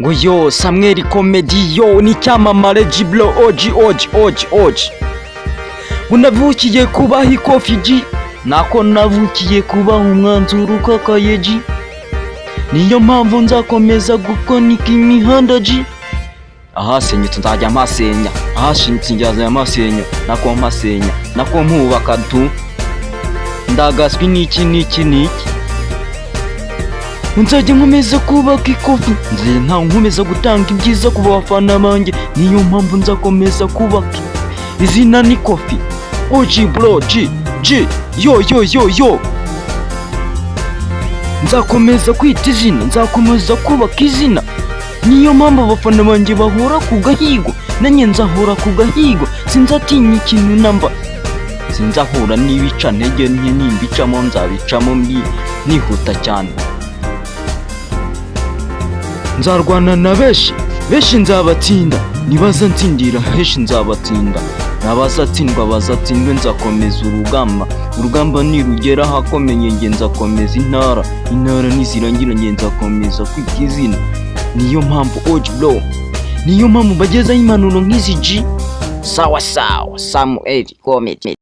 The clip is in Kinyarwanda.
ngo yo Samuel comedy yo ni cyamamare Jiblo oji unavukiye kubaha ikofi G nako navukiye kubaha umwanzuro ukakaye G niyo mpamvu nzakomeza gukonika imihanda G ahasenyutse nzajya mpasenya ahashinyitse njyaza amasenya nako mpasenya nako mpubaka tu ndagaswi niki nzajya nkomeza kubaka ikofi nta nkomeza gutanga ibyiza ku bafana banjye niyo mpamvu nzakomeza kubaka izina ni kofi oji bro G yo nzakomeza kwita izina nzakomeza kubaka izina niyo mpamvu abafana banjye bahora ku gahigo nanjye nzahora ku gahigo sinzatinya ikintu namba sinzahura n'ibica ntege nke nimbicamo nzabicamo nihuta cyane nzarwana na benshi nzabatsinda nibaza ntsindira henshi nzabatsinda nabazatsindwa bazatsindwe nzakomeza urugamba nirugera ahakomeye nge nzakomeza intara nizirangira nge nzakomeza kwita izina niyo mpamvu oji bro niyo mpamvu bagezaho impanuro nk'izi G sawa Samuel comedy.